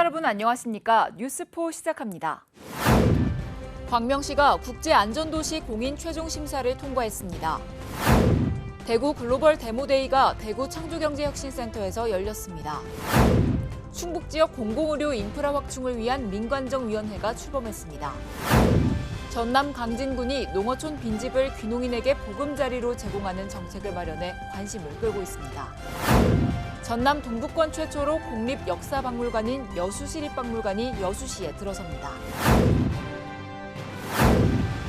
여러분 안녕하십니까? 뉴스포 시작합니다. 광명시가 국제안전도시 공인 최종 심사를 통과했습니다. 대구 글로벌 데모데이가 대구 창조경제혁신센터에서 열렸습니다. 충북 지역 공공의료 인프라 확충을 위한 민관정위원회가 출범했습니다. 전남 강진군이 농어촌 빈집을 귀농인에게 보금자리로 제공하는 정책을 마련해 관심을 끌고 있습니다. 전남 동북권 최초로 국립역사박물관인 여수시립박물관이 여수시에 들어섭니다.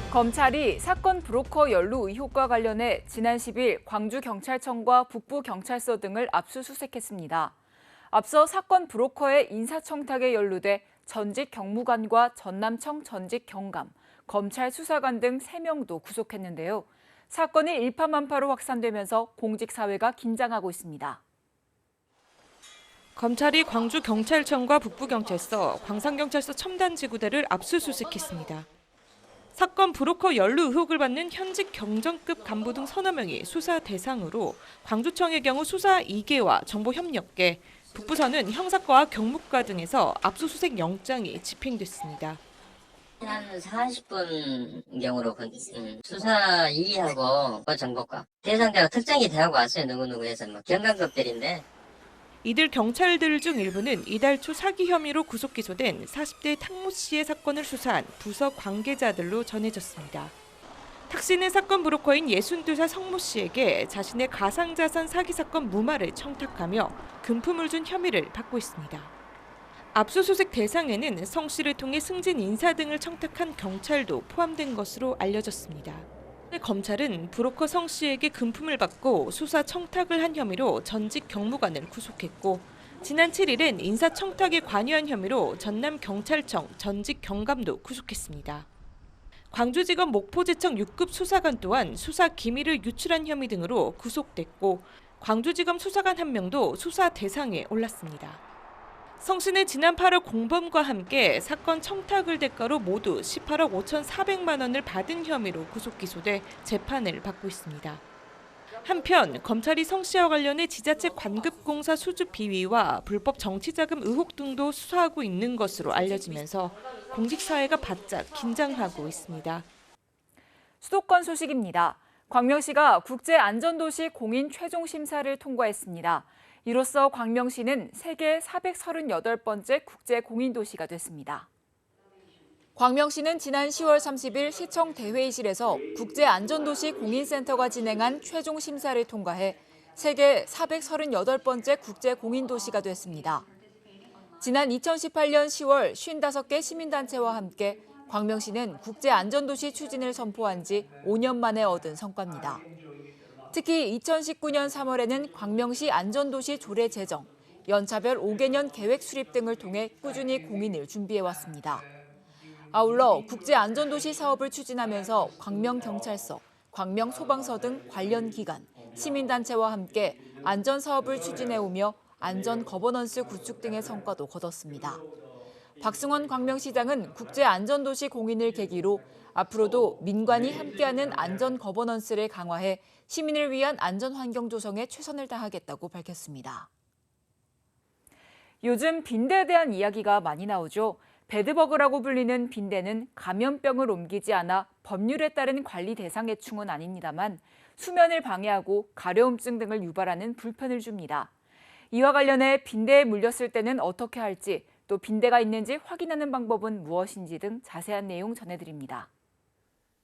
검찰이 사건 브로커 연루 의혹과 관련해 지난 10일 광주경찰청과 북부경찰서 등을 압수수색했습니다. 앞서 사건 브로커의 인사청탁에 연루돼 전직 경무관과 전남청 전직 경감, 검찰 수사관 등 3명도 구속했는데요. 사건이 일파만파로 확산되면서 공직사회가 긴장하고 있습니다. 검찰이 광주경찰청과 북부경찰서, 광산경찰서 첨단지구대를 압수수색했습니다. 사건 브로커 연루 의혹을 받는 현직 경정급 간부 등 서너 명이 수사 대상으로 광주청의 경우 수사 2개와 정보협력계, 북부서는 형사과와 경무과 등에서 압수수색 영장이 집행됐습니다. 한 40분경으로 수사 2하고 정보과 대상자가 특정이 되고 왔어요. 누구누구 해서 경감급들인데 이들 경찰들 중 일부는 이달 초 사기 혐의로 구속 기소된 40대 탁모 씨의 사건을 수사한 부서 관계자들로 전해졌습니다. 탁 씨는 사건 브로커인 62살 성모 씨에게 자신의 가상자산 사기 사건 무마를 청탁하며 금품을 준 혐의를 받고 있습니다. 압수수색 대상에는 성 씨를 통해 승진 인사 등을 청탁한 경찰도 포함된 것으로 알려졌습니다. 검찰은 브로커 성 씨에게 금품을 받고 수사 청탁을 한 혐의로 전직 경무관을 구속했고 지난 7일엔 인사 청탁에 관여한 혐의로 전남경찰청 전직 경감도 구속했습니다. 광주지검 목포지청 6급 수사관 또한 수사 기밀을 유출한 혐의 등으로 구속됐고 광주지검 수사관 1명도 수사 대상에 올랐습니다. 성 씨는 지난 8월 공범과 함께 사건 청탁을 대가로 모두 18억 5,400만 원을 받은 혐의로 구속 기소돼 재판을 받고 있습니다. 한편 검찰이 성 씨와 관련해 지자체 관급공사 수주 비위와 불법 정치자금 의혹 등도 수사하고 있는 것으로 알려지면서 공직사회가 바짝 긴장하고 있습니다. 수도권 소식입니다. 광명시가 국제안전도시 공인 최종 심사를 통과했습니다. 이로써 광명시는 세계 438번째 국제공인도시가 됐습니다. 광명시는 지난 10월 30일 시청 대회의실에서 국제안전도시 공인센터가 진행한 최종 심사를 통과해 세계 438번째 국제공인도시가 됐습니다. 지난 2018년 10월 55개 시민단체와 함께 광명시는 국제안전도시 추진을 선포한 지 5년 만에 얻은 성과입니다. 특히 2019년 3월에는 광명시 안전도시 조례 제정, 연차별 5개년 계획 수립 등을 통해 꾸준히 공인을 준비해왔습니다. 아울러 국제안전도시 사업을 추진하면서 광명경찰서, 광명소방서 등 관련 기관, 시민단체와 함께 안전사업을 추진해오며 안전 거버넌스 구축 등의 성과도 거뒀습니다. 박승원 광명시장은 국제안전도시 공인을 계기로 앞으로도 민관이 함께하는 안전 거버넌스를 강화해 시민을 위한 안전 환경 조성에 최선을 다하겠다고 밝혔습니다. 요즘 빈대에 대한 이야기가 많이 나오죠. 배드버그라고 불리는 빈대는 감염병을 옮기지 않아 법률에 따른 관리 대상의 충은 아닙니다만 수면을 방해하고 가려움증 등을 유발하는 불편을 줍니다. 이와 관련해 빈대에 물렸을 때는 어떻게 할지, 또 빈대가 있는지 확인하는 방법은 무엇인지 등 자세한 내용 전해드립니다.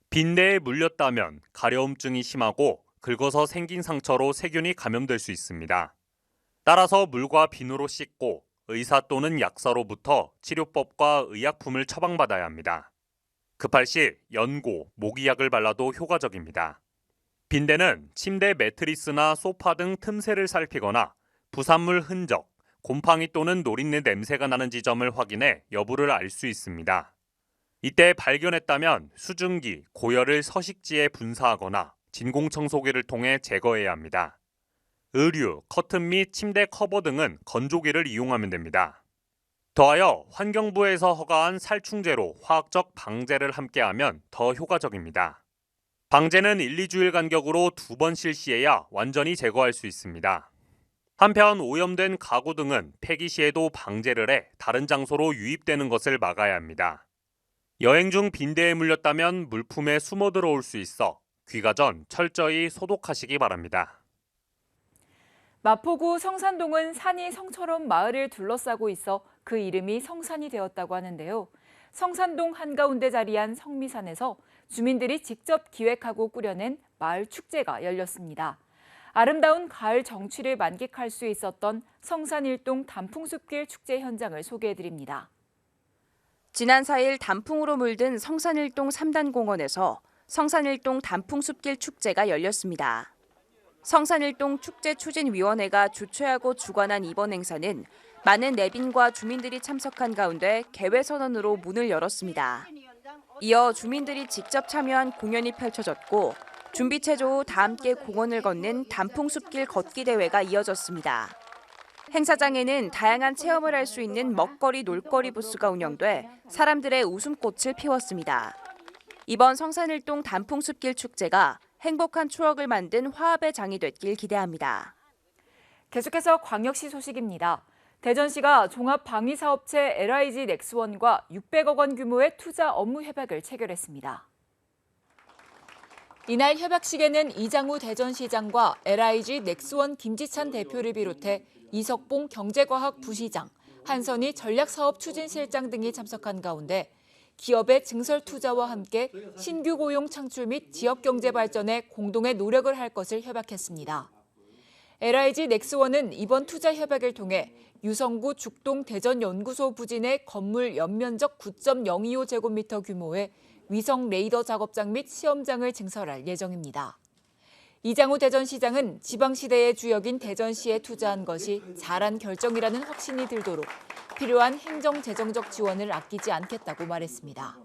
빈대에 물렸다면 가려움증이 심하고 긁어서 생긴 상처로 세균이 감염될 수 있습니다. 따라서 물과 비누로 씻고 의사 또는 약사로부터 치료법과 의약품을 처방받아야 합니다. 급할 시 연고, 모기약을 발라도 효과적입니다. 빈대는 침대 매트리스나 소파 등 틈새를 살피거나 부산물 흔적, 곰팡이 또는 노린내 냄새가 나는 지점을 확인해 여부를 알 수 있습니다. 이때 발견했다면 수증기, 고열을 서식지에 분사하거나 진공청소기를 통해 제거해야 합니다. 의류, 커튼 및 침대 커버 등은 건조기를 이용하면 됩니다. 더하여 환경부에서 허가한 살충제로 화학적 방제를 함께하면 더 효과적입니다. 방제는 1-2주일 간격으로 2번 실시해야 완전히 제거할 수 있습니다. 한편 오염된 가구 등은 폐기 시에도 방제를 해 다른 장소로 유입되는 것을 막아야 합니다. 여행 중 빈대에 물렸다면 물품에 숨어 들어올 수 있어 귀가 전 철저히 소독하시기 바랍니다. 마포구 성산동은 산이 성처럼 마을을 둘러싸고 있어 그 이름이 성산이 되었다고 하는데요. 성산동 한가운데 자리한 성미산에서 주민들이 직접 기획하고 꾸려낸 마을 축제가 열렸습니다. 아름다운 가을 정취를 만끽할 수 있었던 성산일동 단풍숲길 축제 현장을 소개해드립니다. 지난 4일 단풍으로 물든 성산일동 3단 공원에서 성산일동 단풍숲길 축제가 열렸습니다. 성산일동 축제추진위원회가 주최하고 주관한 이번 행사는 많은 내빈과 주민들이 참석한 가운데 개회선언으로 문을 열었습니다. 이어 주민들이 직접 참여한 공연이 펼쳐졌고 준비 체조 후 다 함께 공원을 걷는 단풍숲길 걷기 대회가 이어졌습니다. 행사장에는 다양한 체험을 할 수 있는 먹거리 놀거리 부스가 운영돼 사람들의 웃음꽃을 피웠습니다. 이번 성산일동 단풍숲길 축제가 행복한 추억을 만든 화합의 장이 됐길 기대합니다. 계속해서 광역시 소식입니다. 대전시가 종합방위사업체 LIG 넥스원과 600억 원 규모의 투자 업무 협약을 체결했습니다. 이날 협약식에는 이장우 대전시장과 LIG 넥스원 김지찬 대표를 비롯해 이석봉 경제과학 부시장, 한선희 전략사업추진실장 등이 참석한 가운데 기업의 증설 투자와 함께 신규 고용 창출 및 지역경제 발전에 공동의 노력을 할 것을 협약했습니다. LIG 넥스원은 이번 투자 협약을 통해 유성구 죽동 대전연구소 부진의 건물 연면적 9.025제곱미터 규모의 위성 레이더 작업장 및 시험장을 증설할 예정입니다. 이장우 대전시장은 지방시대의 주역인 대전시에 투자한 것이 잘한 결정이라는 확신이 들도록 필요한 행정재정적 지원을 아끼지 않겠다고 말했습니다.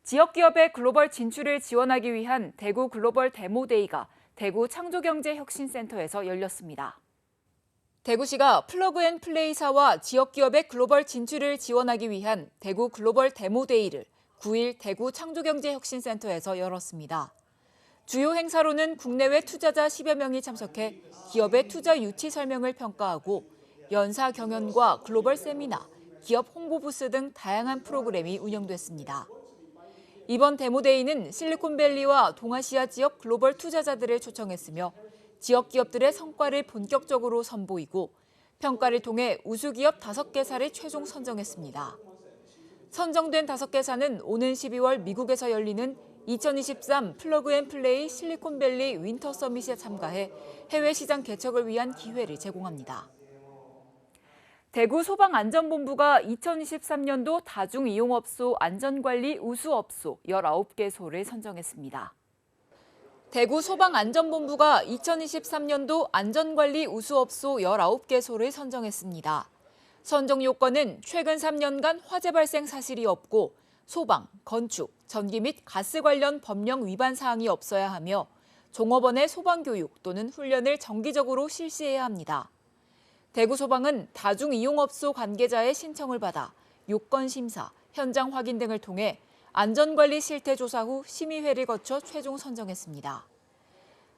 지역기업의 글로벌 진출을 지원하기 위한 대구 글로벌 데모데이가 대구 창조경제혁신센터에서 열렸습니다. 대구시가 플러그앤플레이사와 지역기업의 글로벌 진출을 지원하기 위한 대구 글로벌 데모데이를 9일 대구 창조경제혁신센터에서 열었습니다. 주요 행사로는 국내외 투자자 10여 명이 참석해 기업의 투자 유치 설명을 평가하고 연사 경연과 글로벌 세미나, 기업 홍보 부스 등 다양한 프로그램이 운영됐습니다. 이번 데모데이는 실리콘밸리와 동아시아 지역 글로벌 투자자들을 초청했으며 지역 기업들의 성과를 본격적으로 선보이고 평가를 통해 우수기업 5개사를 최종 선정했습니다. 선정된 5개사는 오는 12월 미국에서 열리는 2023 플러그앤플레이 실리콘밸리 윈터 서밋에 참가해 해외 시장 개척을 위한 기회를 제공합니다. 대구 소방안전본부가 2023년도 다중이용업소 안전관리 우수업소 19개소를 선정했습니다. 대구 소방안전본부가 2023년도 안전관리 우수업소 19개소를 선정했습니다. 선정 요건은 최근 3년간 화재 발생 사실이 없고 소방, 건축, 전기 및 가스 관련 법령 위반 사항이 없어야 하며 종업원의 소방교육 또는 훈련을 정기적으로 실시해야 합니다. 대구소방은 다중이용업소 관계자의 신청을 받아 요건 심사, 현장 확인 등을 통해 안전관리 실태조사 후 심의회를 거쳐 최종 선정했습니다.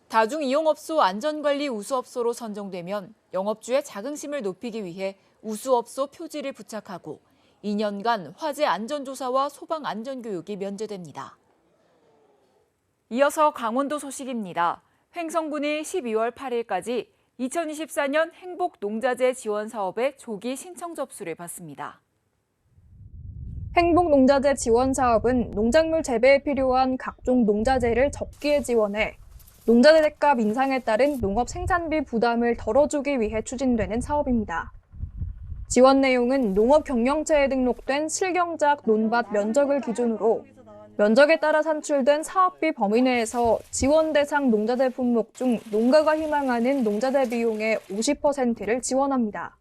다중이용업소 안전관리 우수업소로 선정되면 영업주의 자긍심을 높이기 위해 우수업소 표지를 부착하고 2년간 화재 안전조사와 소방 안전교육이 면제됩니다. 이어서 강원도 소식입니다. 횡성군이 12월 8일까지 2024년 행복농자재 지원 사업의 조기 신청 접수를 받습니다. 행복농자재 지원 사업은 농작물 재배에 필요한 각종 농자재를 적기에 지원해 농자재 대값 인상에 따른 농업 생산비 부담을 덜어주기 위해 추진되는 사업입니다. 지원 내용은 농업 경영체에 등록된 실경작 논밭 면적을 기준으로 면적에 따라 산출된 사업비 범위 내에서 지원 대상 농자재 품목 중 농가가 희망하는 농자재 비용의 50%를 지원합니다.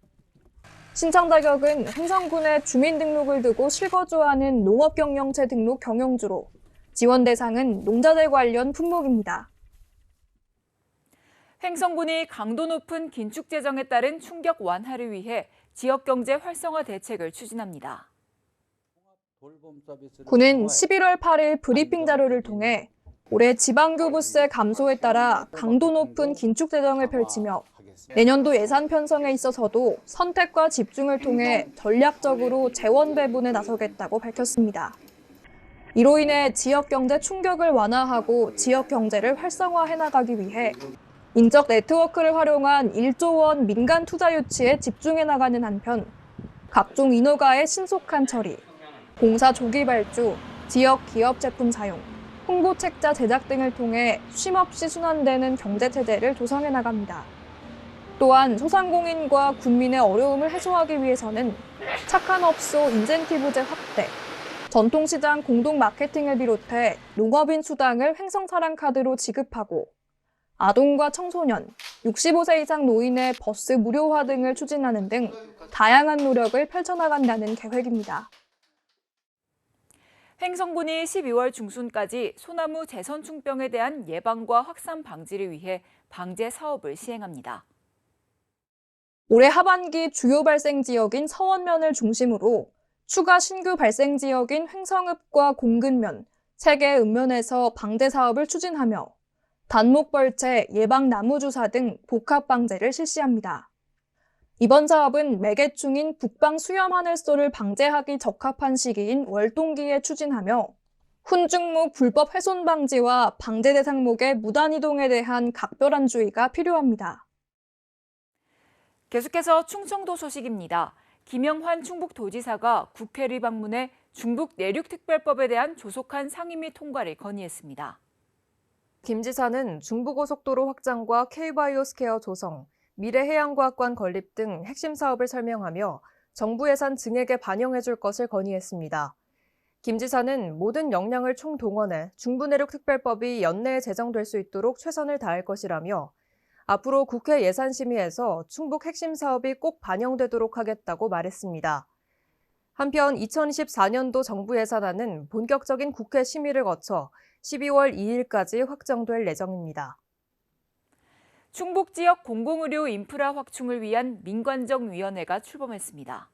신청 자격은 횡성군에 주민등록을 두고 실거주하는 농업경영체 등록 경영주로 지원 대상은 농자재 관련 품목입니다. 횡성군이 강도 높은 긴축 재정에 따른 충격 완화를 위해 지역경제 활성화 대책을 추진합니다. 군은 11월 8일 브리핑 자료를 통해 올해 지방교부세 감소에 따라 강도 높은 긴축 재정을 펼치며 내년도 예산 편성에 있어서도 선택과 집중을 통해 전략적으로 재원 배분에 나서겠다고 밝혔습니다. 이로 인해 지역 경제 충격을 완화하고 지역 경제를 활성화해 나가기 위해 인적 네트워크를 활용한 1조 원 민간 투자 유치에 집중해 나가는 한편 각종 인허가의 신속한 처리, 공사 조기 발주, 지역 기업 제품 사용, 홍보 책자 제작 등을 통해 쉼없이 순환되는 경제체제를 조성해 나갑니다. 또한 소상공인과 국민의 어려움을 해소하기 위해서는 착한 업소 인센티브제 확대, 전통시장 공동 마케팅을 비롯해 농업인 수당을 횡성사랑카드로 지급하고 아동과 청소년, 65세 이상 노인의 버스 무료화 등을 추진하는 등 다양한 노력을 펼쳐나간다는 계획입니다. 횡성군이 12월 중순까지 소나무 재선충병에 대한 예방과 확산 방지를 위해 방제 사업을 시행합니다. 올해 하반기 주요 발생 지역인 서원면을 중심으로 추가 신규 발생 지역인 횡성읍과 공근면, 3개 읍면에서 방제 사업을 추진하며 단목벌채, 예방나무주사 등 복합방제를 실시합니다. 이번 사업은 매개충인 북방수염하늘소를 방제하기 적합한 시기인 월동기에 추진하며 훈증목 불법 훼손 방지와 방제 대상목의 무단이동에 대한 각별한 주의가 필요합니다. 계속해서 충청도 소식입니다. 김영환 충북도지사가 국회를 방문해 중북 내륙특별법에 대한 조속한 상임 및 통과를 건의했습니다. 김 지사는 중부고속도로 확장과 K바이오스케어 조성, 미래해양과학관 건립 등 핵심 사업을 설명하며 정부 예산 증액에 반영해줄 것을 건의했습니다. 김 지사는 모든 역량을 총동원해 중부내륙특별법이 연내에 제정될 수 있도록 최선을 다할 것이라며 앞으로 국회 예산심의에서 충북 핵심 사업이 꼭 반영되도록 하겠다고 말했습니다. 한편 2024년도 정부 예산안은 본격적인 국회 심의를 거쳐 12월 2일까지 확정될 예정입니다. 충북 지역 공공의료 인프라 확충을 위한 민관정위원회가 출범했습니다.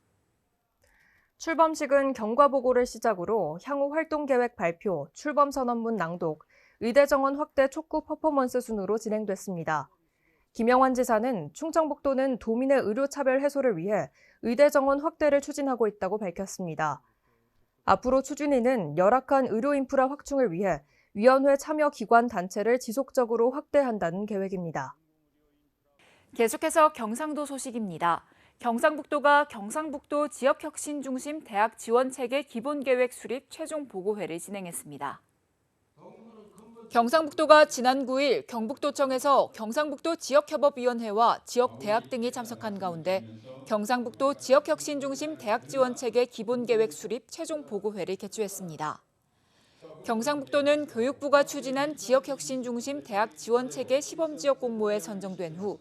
출범식은 경과보고를 시작으로 향후 활동계획 발표, 출범선언문 낭독, 의대정원 확대 촉구 퍼포먼스 순으로 진행됐습니다. 김영환 지사는 충청북도는 도민의 의료차별 해소를 위해 의대정원 확대를 추진하고 있다고 밝혔습니다. 앞으로 추진위는 열악한 의료인프라 확충을 위해 위원회 참여 기관 단체를 지속적으로 확대한다는 계획입니다. 계속해서 경상도 소식입니다. 경상북도가 경상북도 지역혁신 중심 대학 지원체계 기본계획 수립 최종 보고회를 진행했습니다. 경상북도가 지난 9일 경북도청에서 경상북도 지역협업위원회와 지역대학 등이 참석한 가운데 경상북도 지역혁신 중심 대학 지원체계 기본계획 수립 최종 보고회를 개최했습니다. 경상북도는 교육부가 추진한 지역혁신 중심 대학 지원체계 시범지역 공모에 선정된 후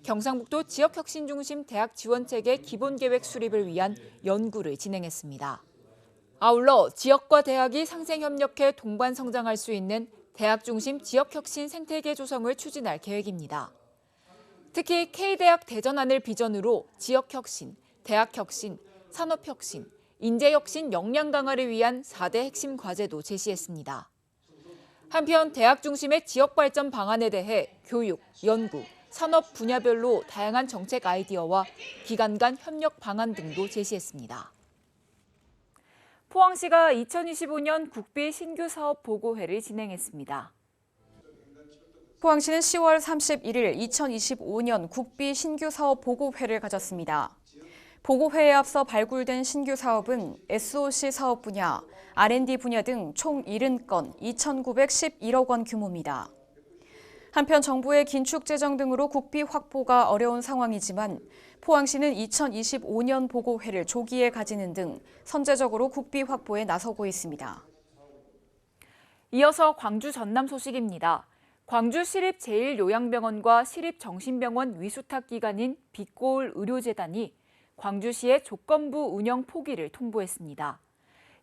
경상북도 지역혁신 중심 대학 지원체계 기본계획 수립을 위한 연구를 진행했습니다. 아울러 지역과 대학이 상생협력해 동반 성장할 수 있는 대학 중심 지역혁신 생태계 조성을 추진할 계획입니다. 특히 K대학 대전안을 비전으로 지역혁신, 대학혁신, 산업혁신, 인재혁신 역량 강화를 위한 4대 핵심 과제도 제시했습니다. 한편 대학 중심의 지역발전 방안에 대해 교육, 연구, 산업 분야별로 다양한 정책 아이디어와 기관 간 협력 방안 등도 제시했습니다. 포항시가 2025년 국비 신규 사업 보고회를 진행했습니다. 포항시는 10월 31일 2025년 국비 신규 사업 보고회를 가졌습니다. 보고회에 앞서 발굴된 신규 사업은 SOC 사업 분야, R&D 분야 등 총 70건 2,911억 원 규모입니다. 한편 정부의 긴축 재정 등으로 국비 확보가 어려운 상황이지만 포항시는 2025년 보고회를 조기에 가지는 등 선제적으로 국비 확보에 나서고 있습니다. 이어서 광주 전남 소식입니다. 광주 시립-제1요양병원과 시립정신병원 위수탁 기관인 빛고울 의료재단이 광주시의 조건부 운영 포기를 통보했습니다.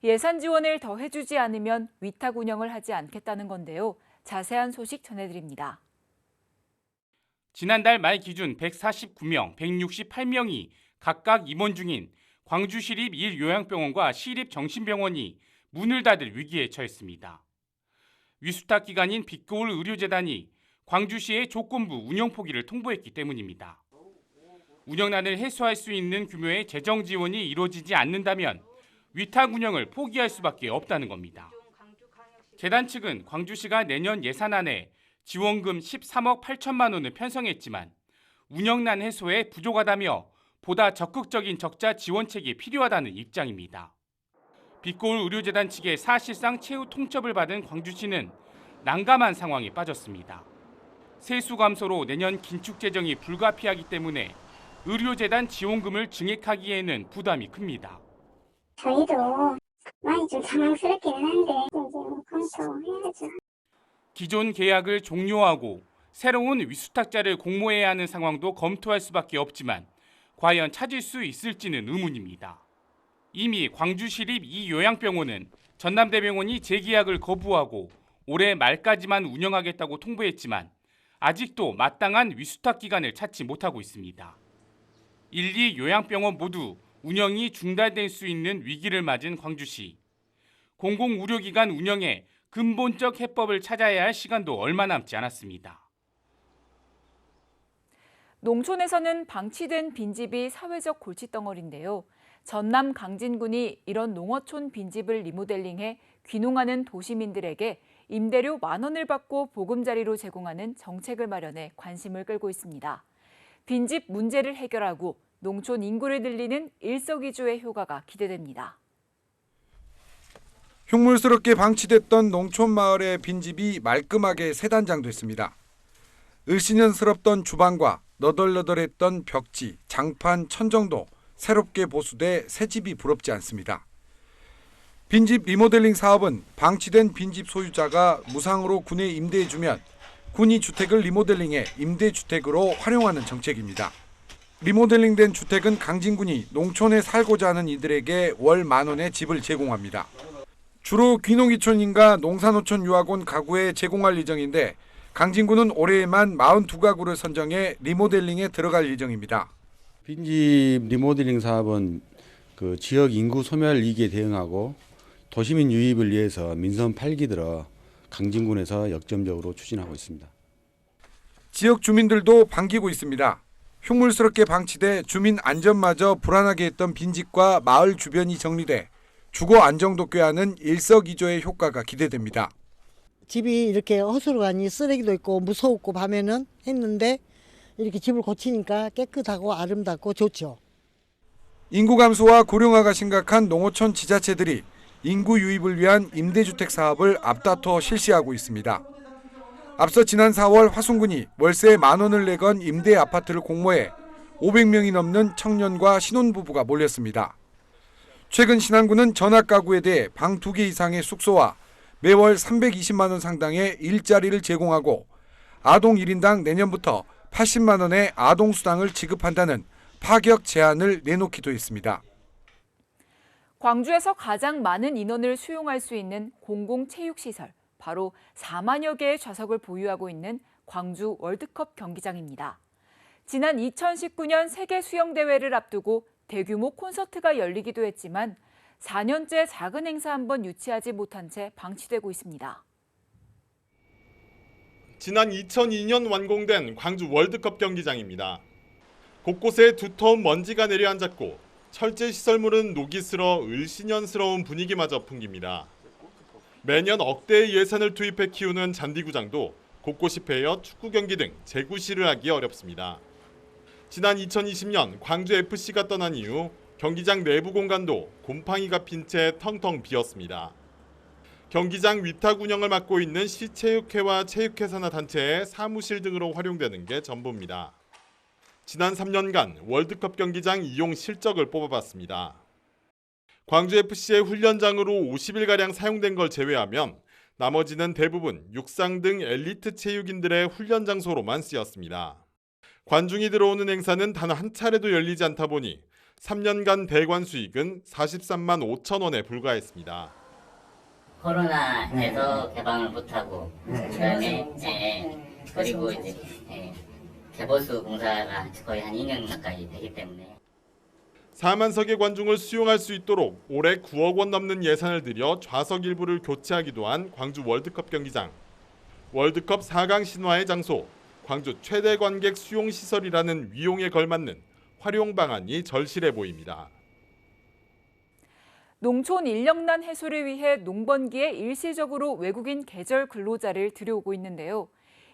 예산 지원을 더 해주지 않으면 위탁 운영을 하지 않겠다는 건데요. 자세한 소식 전해드립니다. 지난달 말 기준 149명, 168명이 각각 입원 중인 광주시립 1요양병원과 시립정신병원이 문을 닫을 위기에 처했습니다. 위수탁 기관인 빛고울 의료재단이 광주시의 조건부 운영 포기를 통보했기 때문입니다. 운영난을 해소할 수 있는 규모의 재정 지원이 이루어지지 않는다면 위탁 운영을 포기할 수밖에 없다는 겁니다. 재단 측은 광주시가 내년 예산안에 지원금 13억 8천만 원을 편성했지만 운영난 해소에 부족하다며 보다 적극적인 적자 지원책이 필요하다는 입장입니다. 빛고울 의료재단 측의 사실상 최후 통첩을 받은 광주시는 난감한 상황에 빠졌습니다. 세수 감소로 내년 긴축 재정이 불가피하기 때문에 의료재단 지원금을 증액하기에는 부담이 큽니다. 저희도 많이 좀 당황스럽기는 한데 이제 검토해야죠. 기존 계약을 종료하고 새로운 위수탁자를 공모해야 하는 상황도 검토할 수밖에 없지만 과연 찾을 수 있을지는 의문입니다. 이미 광주시립 이 요양병원은 전남대병원이 재계약을 거부하고 올해 말까지만 운영하겠다고 통보했지만 아직도 마땅한 위수탁 기관을 찾지 못하고 있습니다. 1, 2 요양병원 모두 운영이 중단될 수 있는 위기를 맞은 광주시. 공공의료기관 운영에 근본적 해법을 찾아야 할 시간도 얼마 남지 않았습니다. 농촌에서는 방치된 빈집이 사회적 골칫덩어리인데요. 전남 강진군이 이런 농어촌 빈집을 리모델링해 귀농하는 도시민들에게 임대료 10,000원을 받고 보금자리로 제공하는 정책을 마련해 관심을 끌고 있습니다. 빈집 문제를 해결하고 농촌 인구를 늘리는 일석이조의 효과가 기대됩니다. 흉물스럽게 방치됐던 농촌 마을의 빈집이 말끔하게 새 단장됐습니다. 을씨년스럽던 주방과 너덜너덜했던 벽지, 장판, 천정도 새롭게 보수돼 새 집이 부럽지 않습니다. 빈집 리모델링 사업은 방치된 빈집 소유자가 무상으로 군에 임대해주면 군이 주택을 리모델링해 임대주택으로 활용하는 정책입니다. 리모델링된 주택은 강진군이 농촌에 살고자 하는 이들에게 월 10,000원의 집을 제공합니다. 주로 귀농이촌인가 농사노촌 유학온 가구에 제공할 예정인데 강진군은 올해에만 42가구를 선정해 리모델링에 들어갈 예정입니다. 빈집 리모델링 사업은 그 지역 인구 소멸 위기에 대응하고 도시민 유입을 위해서 민선 8기 들어 강진군에서 역점적으로 추진하고 있습니다. 지역 주민들도 반기고 있습니다. 흉물스럽게 방치돼 주민 안전마저 불안하게 했던 빈집과 마을 주변이 정리돼 주거 안정도 꾀하는 일석이조의 효과가 기대됩니다. 집이 이렇게 허술하니 쓰레기도 있고 무서웠고 밤에는 했는데 이렇게 집을 고치니까 깨끗하고 아름답고 좋죠. 인구 감소와 고령화가 심각한 농어촌 지자체들이 인구 유입을 위한 임대주택 사업을 앞다퉈 실시하고 있습니다. 앞서 지난 4월 화순군이 월세 10,000원을 내건 임대 아파트를 공모해 500명이 넘는 청년과 신혼부부가 몰렸습니다. 최근 신안군은 전학가구에 대해 방 2개 이상의 숙소와 매월 320만 원 상당의 일자리를 제공하고 아동 1인당 내년부터 80만 원의 아동수당을 지급한다는 파격 제안을 내놓기도 했습니다. 광주에서 가장 많은 인원을 수용할 수 있는 공공체육시설, 바로 4만여 개의 좌석을 보유하고 있는 광주 월드컵 경기장입니다. 지난 2019년 세계수영대회를 앞두고 대규모 콘서트가 열리기도 했지만 4년째 작은 행사 한 번 유치하지 못한 채 방치되고 있습니다. 지난 2002년 완공된 광주 월드컵 경기장입니다. 곳곳에 두터운 먼지가 내려앉았고 철제 시설물은 녹이 슬어 을씨년스러운 분위기마저 풍깁니다. 매년 억대의 예산을 투입해 키우는 잔디구장도 곳곳이 패여 축구 경기 등 재구시를 하기 어렵습니다. 지난 2020년 광주FC가 떠난 이후 경기장 내부 공간도 곰팡이가 핀 채 텅텅 비었습니다. 경기장 위탁 운영을 맡고 있는 시체육회와 체육회 산하 단체의 사무실 등으로 활용되는 게 전부입니다. 지난 3년간 월드컵 경기장 이용 실적을 뽑아봤습니다. 광주FC의 훈련장으로 50일가량 사용된 걸 제외하면 나머지는 대부분 육상 등 엘리트 체육인들의 훈련 장소로만 쓰였습니다. 관중이 들어오는 행사는 단 한 차례도 열리지 않다 보니 3년간 대관 수익은 43만 5천 원에 불과했습니다. 코로나에서 개방을 못하고 그다음에 그리고 이제 개보수 공사가 거의 한 2년 가까이 되기 때문에 4만 석의 관중을 수용할 수 있도록 올해 9억 원 넘는 예산을 들여 좌석 일부를 교체하기도 한 광주 월드컵 경기장. 월드컵 4강 신화의 장소, 광주 최대 관객 수용 시설이라는 위용에 걸맞는 활용 방안이 절실해 보입니다. 농촌 인력난 해소를 위해 농번기에 일시적으로 외국인 계절 근로자를 들여오고 있는데요.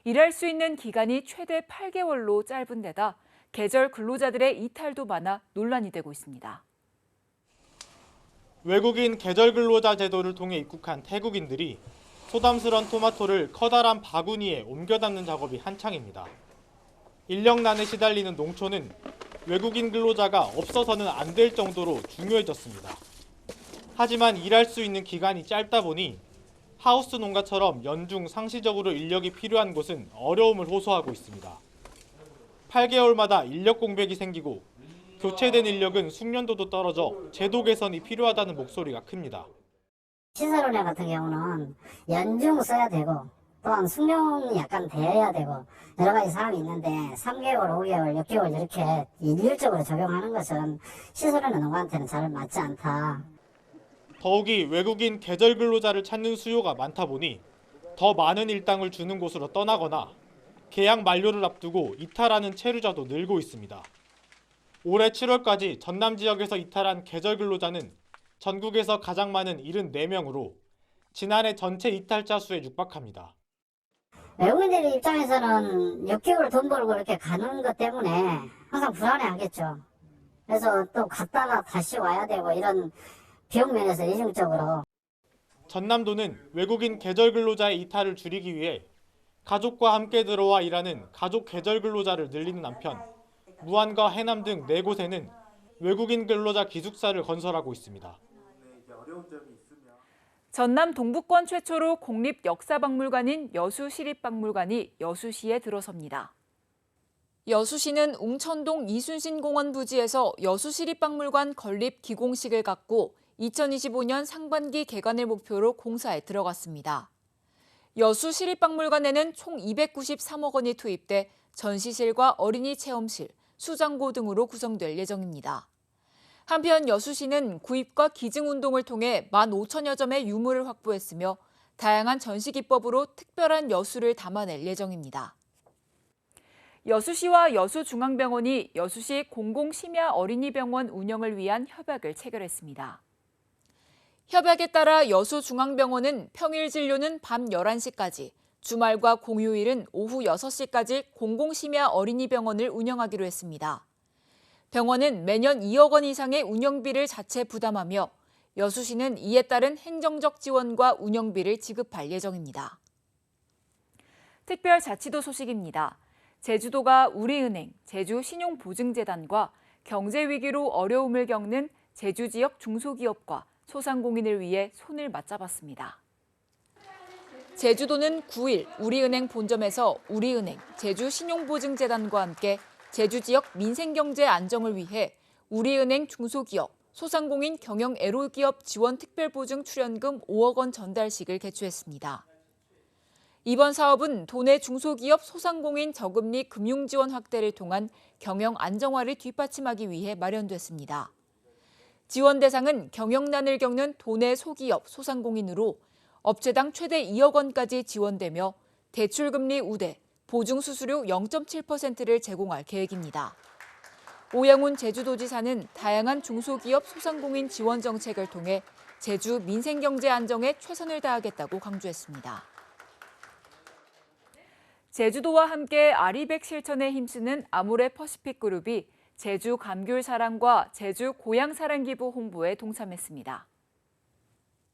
일할 수 있는 기간이 최대 8개월로 짧은 데다 계절 근로자들의 이탈도 많아 논란이 되고 있습니다. 외국인 계절 근로자 제도를 통해 입국한 태국인들이 소담스런 토마토를 커다란 바구니에 옮겨 담는 작업이 한창입니다. 인력난에 시달리는 농촌은 외국인 근로자가 없어서는 안 될 정도로 중요해졌습니다. 하지만 일할 수 있는 기간이 짧다 보니 하우스 농가처럼 연중 상시적으로 인력이 필요한 곳은 어려움을 호소하고 있습니다. 8개월마다 인력 공백이 생기고 교체된 인력은 숙련도도 떨어져 제도 개선이 필요하다는 목소리가 큽니다. 시설운영 같은 경우는 연중 써야 되고 또한 숙련이 약간 되어야 되고 여러 가지 사항이 있는데 3개월, 5개월, 6개월 이렇게 일률적으로 적용하는 것은 시설운영 농가한테는 잘 맞지 않다. 더욱이 외국인 계절 근로자를 찾는 수요가 많다 보니 더 많은 일당을 주는 곳으로 떠나거나 계약 만료를 앞두고 이탈하는 체류자도 늘고 있습니다. 올해 7월까지 전남 지역에서 이탈한 계절 근로자는 전국에서 가장 많은 74명으로 지난해 전체 이탈자 수에 육박합니다. 외국인들 입장에서는 6개월 돈 벌고 이렇게 가는 것 때문에 항상 불안해하겠죠. 그래서 또 갔다가 다시 와야 되고 이런 비용 면에서 이중적으로. 전남도는 외국인 계절 근로자의 이탈을 줄이기 위해 가족과 함께 들어와 일하는 가족 계절 근로자를 늘리는 한편 무안과 해남 등 4곳에는 외국인 근로자 기숙사를 건설하고 있습니다. 전남 동북권 최초로 공립역사박물관인 여수시립박물관이 여수시에 들어섭니다. 여수시는 웅천동 이순신공원 부지에서 여수시립박물관 건립 기공식을 갖고 2025년 상반기 개관을 목표로 공사에 들어갔습니다. 여수시립박물관에는 총 293억 원이 투입돼 전시실과 어린이 체험실, 수장고 등으로 구성될 예정입니다. 한편 여수시는 구입과 기증운동을 통해 15,000여 점의 유물을 확보했으며 다양한 전시 기법으로 특별한 여수를 담아낼 예정입니다. 여수시와 여수중앙병원이 여수시 공공심야 어린이병원 운영을 위한 협약을 체결했습니다. 협약에 따라 여수중앙병원은 평일 진료는 밤 11시까지, 주말과 공휴일은 오후 6시까지 공공심야 어린이병원을 운영하기로 했습니다. 병원은 매년 2억 원 이상의 운영비를 자체 부담하며 여수시는 이에 따른 행정적 지원과 운영비를 지급할 예정입니다. 특별자치도 소식입니다. 제주도가 우리은행, 제주신용보증재단과 경제위기로 어려움을 겪는 제주 지역 중소기업과 소상공인을 위해 손을 맞잡았습니다. 제주도는 9일 우리은행 본점에서 우리은행, 제주신용보증재단과 함께 제주 지역 민생경제 안정을 위해 우리은행 중소기업, 소상공인 경영 애로기업 지원 특별보증 출연금 5억 원 전달식을 개최했습니다. 이번 사업은 도내 중소기업 소상공인 저금리 금융지원 확대를 통한 경영 안정화를 뒷받침하기 위해 마련됐습니다. 지원 대상은 경영난을 겪는 도내 소기업, 소상공인으로 업체당 최대 2억 원까지 지원되며 대출금리 우대, 보증수수료 0.7%를 제공할 계획입니다. 오영훈 제주도지사는 다양한 중소기업 소상공인 지원 정책을 통해 제주 민생경제 안정에 최선을 다하겠다고 강조했습니다. 제주도와 함께 아리백 실천에 힘쓰는 아모레퍼시픽그룹이 제주 감귤사랑과 제주 고향사랑기부 홍보에 동참했습니다.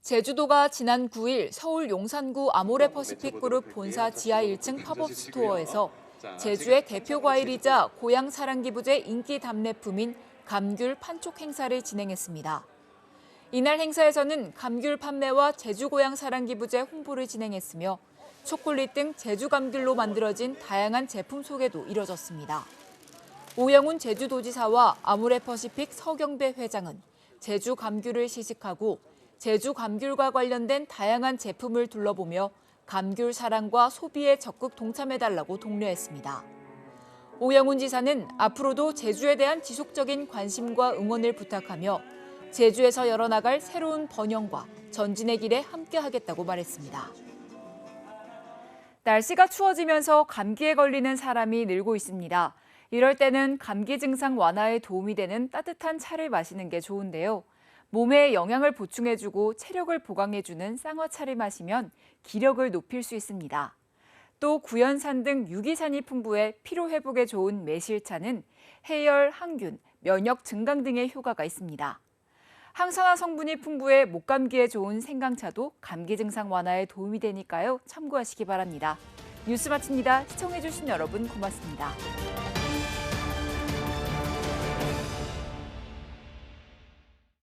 제주도가 지난 9일 서울 용산구 아모레퍼시픽그룹 본사 지하 1층 팝업 스토어에서 제주의 대표 과일이자 고향사랑기부제 인기 답례품인 감귤 판촉 행사를 진행했습니다. 이날 행사에서는 감귤 판매와 제주 고향사랑기부제 홍보를 진행했으며 초콜릿 등 제주 감귤로 만들어진 다양한 제품 소개도 이뤄졌습니다. 오영훈 제주도지사와 아모레퍼시픽 서경배 회장은 제주 감귤을 시식하고 제주 감귤과 관련된 다양한 제품을 둘러보며 감귤 사랑과 소비에 적극 동참해달라고 독려했습니다. 오영훈 지사는 앞으로도 제주에 대한 지속적인 관심과 응원을 부탁하며 제주에서 열어나갈 새로운 번영과 전진의 길에 함께하겠다고 말했습니다. 날씨가 추워지면서 감기에 걸리는 사람이 늘고 있습니다. 이럴 때는 감기 증상 완화에 도움이 되는 따뜻한 차를 마시는 게 좋은데요. 몸에 영양을 보충해주고 체력을 보강해주는 쌍화차를 마시면 기력을 높일 수 있습니다. 또 구연산 등 유기산이 풍부해 피로 회복에 좋은 매실차는 해열, 항균, 면역 증강 등의 효과가 있습니다. 항산화 성분이 풍부해 목감기에 좋은 생강차도 감기 증상 완화에 도움이 되니까요. 참고하시기 바랍니다. 뉴스 마칩니다. 시청해주신 여러분 고맙습니다.